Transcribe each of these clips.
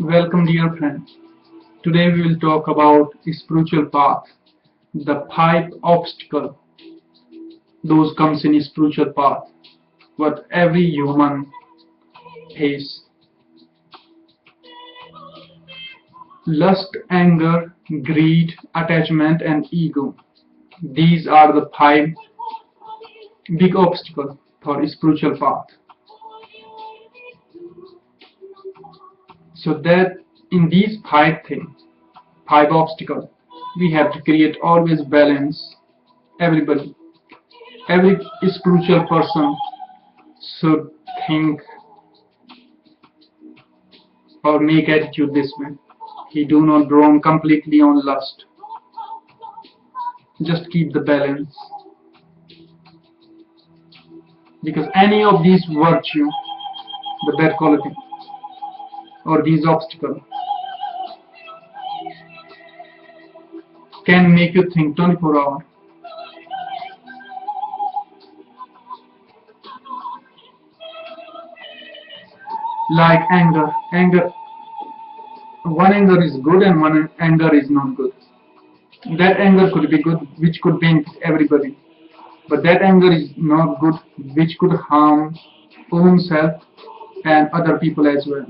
Welcome, dear friends. Today we will talk about a spiritual path, the five obstacle those comes in a spiritual path, what every human face. Lust, anger, greed, attachment, and ego. These are the five big obstacles for a spiritual path. So that in these five obstacles, we have to create always balance. Everybody, every spiritual person should think or make attitude this way. He do not wrong completely on lust. Just keep the balance. Because any of these virtue, the bad quality, or these obstacles, can make you think 24 hours. Like anger. One anger is good and one anger is not good. That anger could be good, which could benefit everybody. But that anger is not good, which could harm own self and other people as well.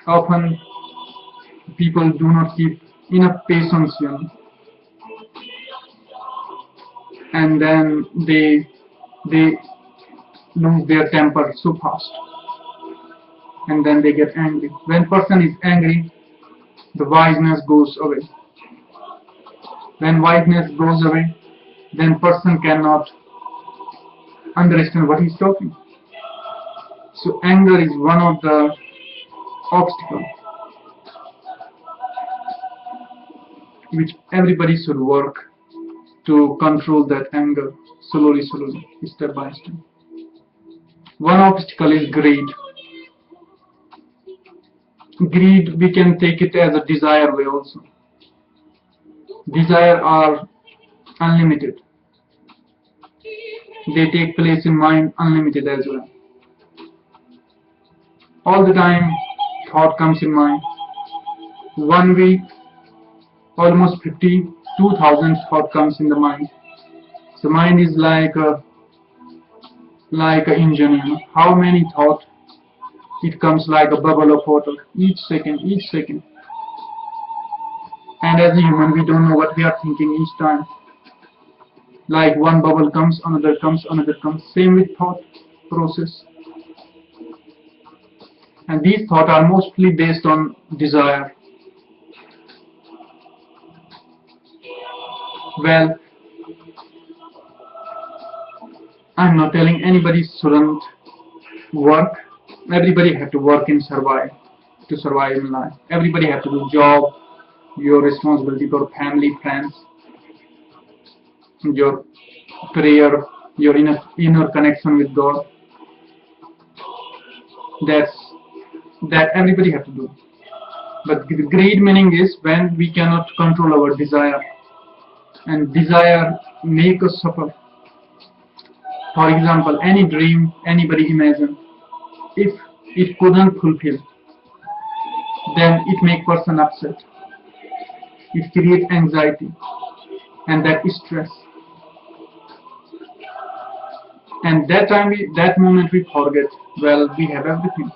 Often people do not keep enough patience, and then they lose their temper so fast, and then they get angry. When person is angry, the wiseness goes away. When wiseness goes away, then person cannot understand what he's talking. So anger is one of the obstacles which everybody should work to control that anger slowly, step by step. One obstacle is greed. Greed, we can take it as a desire way also. Desire are unlimited. They take place in mind unlimited as well. All the time thought comes in mind. 1 week, almost 52,000 thought comes in the mind. So mind is like a engine, How many thought? It comes like a bubble of water each second. And as a human, we don't know what we are thinking each time. Like one bubble comes, another comes. Same with thought process. And these thoughts are mostly based on desire. Well, I'm not telling anybody shouldn't work. Everybody have to work and survive, to survive in life. Everybody have to do job, your responsibility for family, friends, your prayer, your inner connection with God. That everybody have to do. But the great meaning is when we cannot control our desire, and desire make us suffer. For example, any dream anybody imagine, if it couldn't fulfill, then it make person upset. It creates anxiety, and that is stress. And that moment we forget, well, we have everything.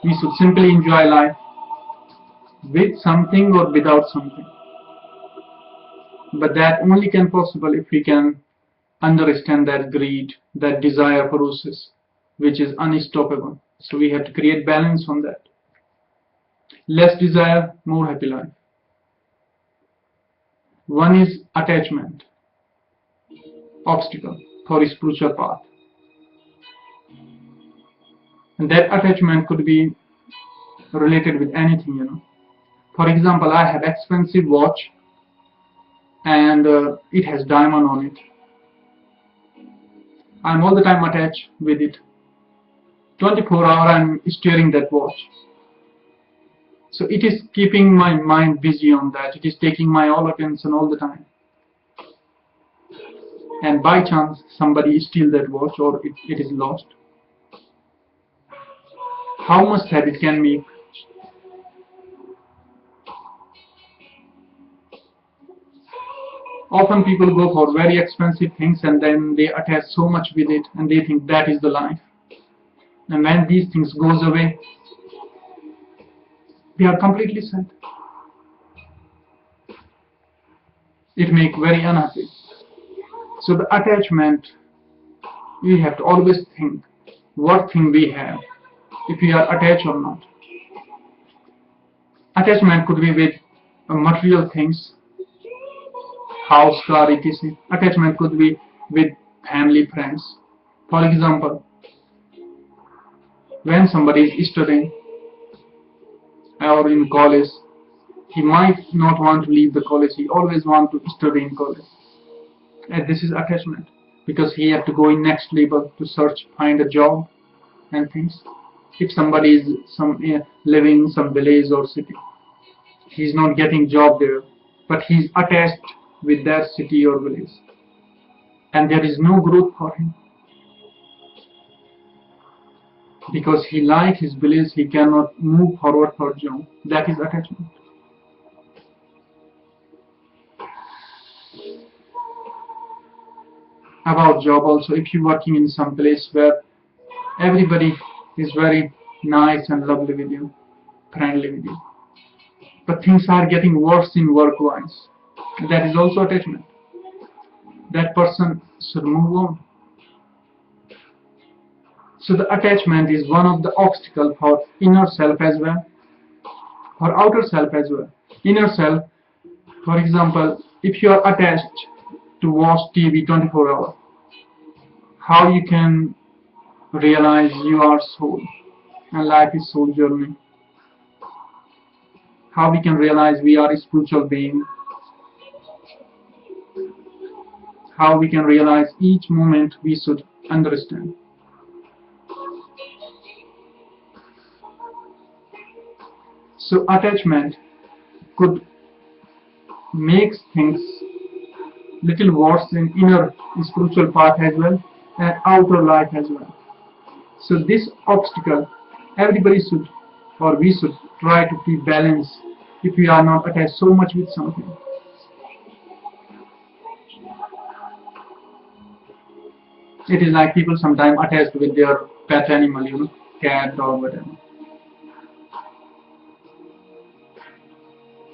We should simply enjoy life with something or without something. But that only can possible if we can understand that greed, that desire process, which is unstoppable. So we have to create balance on that. Less desire, more happy life. One is attachment, obstacle for a spiritual path. And that attachment could be related with anything, For example, I have expensive watch and it has diamond on it. I'm all the time attached with it. 24 hours I'm staring that watch. So it is keeping my mind busy on that. It is taking my all attention all the time. And by chance somebody steals that watch or it is lost. How much sad it can make Often people go for very expensive things and then they attach so much with it and they think that is the life. And when these things goes away, they are completely sad. It makes very unhappy. So the attachment, we have to always think what thing we have, if we are attached or not. Attachment could be with material things, house, car, etc. Attachment could be with family, friends. For example, when somebody is studying or in college, he might not want to leave the college. He always want to study in college. And this is attachment because he have to go in next level to search, find a job and things. If somebody is living in some village or city, he's not getting job there, but he's attached with that city or village, and there is no growth for him because he like his village. He cannot move forward for job. That is attachment. About job also, if you're working in some place where everybody is very nice and lovely with you, friendly with you, but things are getting worse in work-wise, that is also attachment. That person should move on. So the attachment is one of the obstacles for inner self as well, for outer self as well. Inner self, for example, if you are attached to watch TV 24 hours, how you can realize you are soul and life is soul journey? How we can realize we are a spiritual being? How we can realize each moment we should understand? So attachment could make things little worse in inner spiritual path as well and outer life as well. So this obstacle, everybody should, or we should try to keep balance if we are not attached so much with something. It is like people sometimes attached with their pet animal, cat or whatever.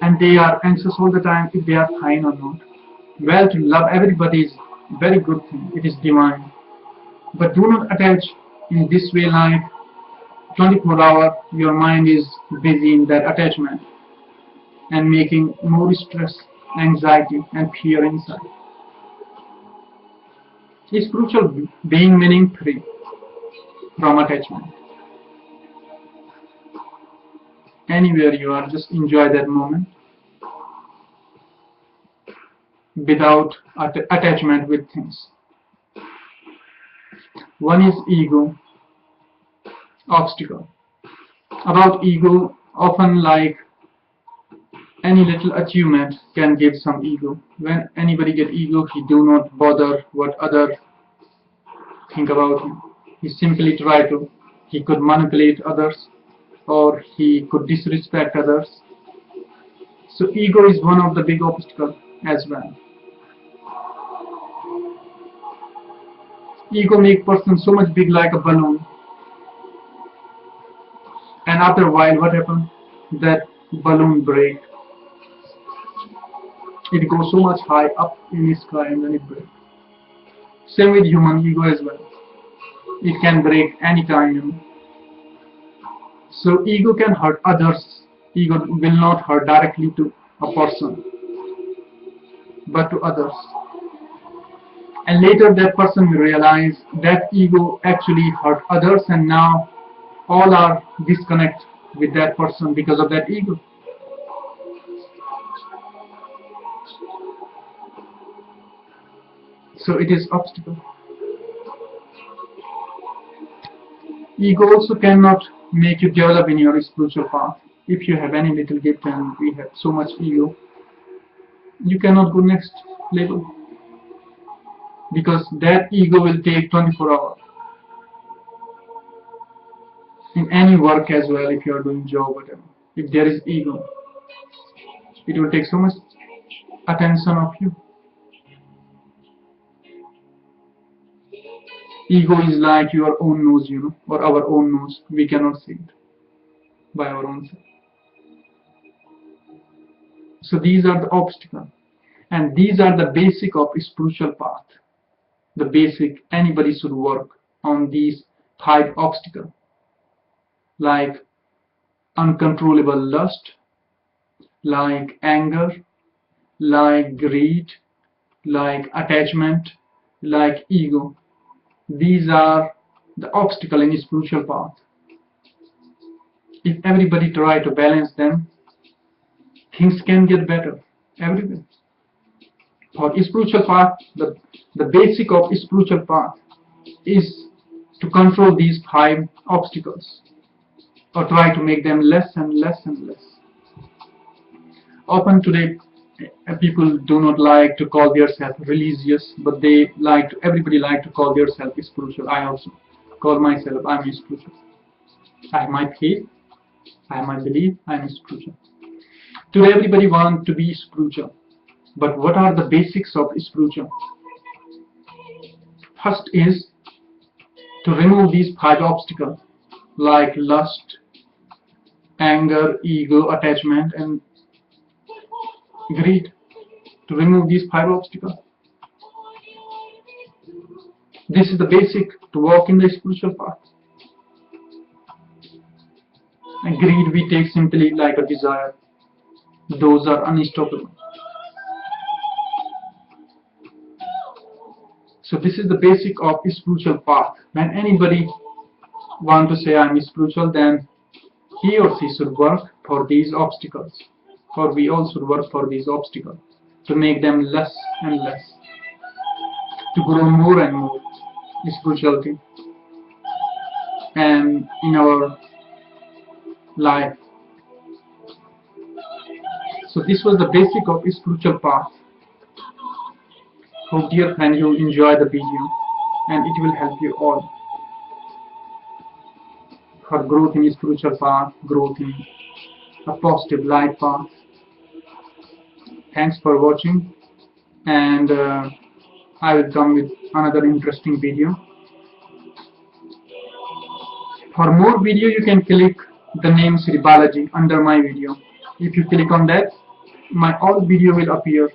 And they are anxious all the time if they are fine or not. Well, to love everybody is very good thing. It is divine. But do not attach in this way like 24 hours your mind is busy in that attachment and making more stress, anxiety and fear inside. Is spiritual being meaning free from attachment. Anywhere you are, just enjoy that moment without attachment with things. One is ego, obstacle. About ego, often like any little achievement can give some ego. When anybody get ego, he do not bother what other think about him. He simply try to, he could manipulate others or he could disrespect others. So ego is one of the big obstacles as well. Ego make person so much big like a balloon. And after a while what happens? That balloon break. It goes so much high up in the sky and then it breaks. Same with human ego as well. It can break anytime. So ego can hurt others. Ego will not hurt directly to a person, but to others. And later that person will realize that ego actually hurt others and now all are disconnected with that person because of that ego. So it is obstacle. Ego also cannot make you develop in your spiritual path. If you have any little gift and we have so much ego, you cannot go next level because that ego will take 24 hours. In any work as well, if you are doing job, whatever, if there is ego, it will take so much attention of you. Ego is like your own nose, you know, or our own nose. We cannot see it by our own self. So these are the obstacles, and these are the basic of spiritual path. The basic, anybody should work on these 5 obstacles, like uncontrollable lust, like anger, like greed, like attachment, like ego. These are the obstacles in spiritual path. If everybody try to balance them, things can get better everywhere. For spiritual path, the basic of spiritual path is to control these 5 obstacles, or try to make them less and less and less. Often today, people do not like to call themselves religious, but everybody like to call themselves spiritual. I also call myself, I'm spiritual. I have my faith, I have my belief, I'm spiritual. Today everybody wants to be spiritual, but what are the basics of spiritual? First is to remove these 5 obstacles like lust, anger, ego, attachment, and greed. To remove these 5 obstacles. This is the basic to walk in the spiritual path. And greed we take simply like a desire. Those are unstoppable. So this is the basic of spiritual path. When anybody want to say I'm spiritual, then he or she should work for these obstacles. Or we all should work for these obstacles to make them less and less, to grow more and more spirituality and in our life. So this was the basic of spiritual path. Hope dear friend you enjoy the video and it will help you all for growth in spiritual path, growth in a positive life path. Thanks for watching, and I will come with another interesting video. For more video you can click the name Sri Balaji under my video. If you click on that, my all video will appear,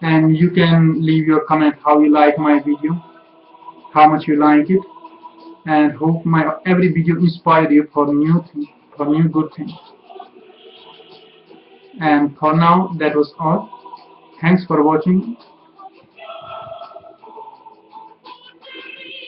and you can leave your comment how you like my video, how much you like it, and hope my every video inspire you for new things, for new good things. And for now that was all. Thanks for watching.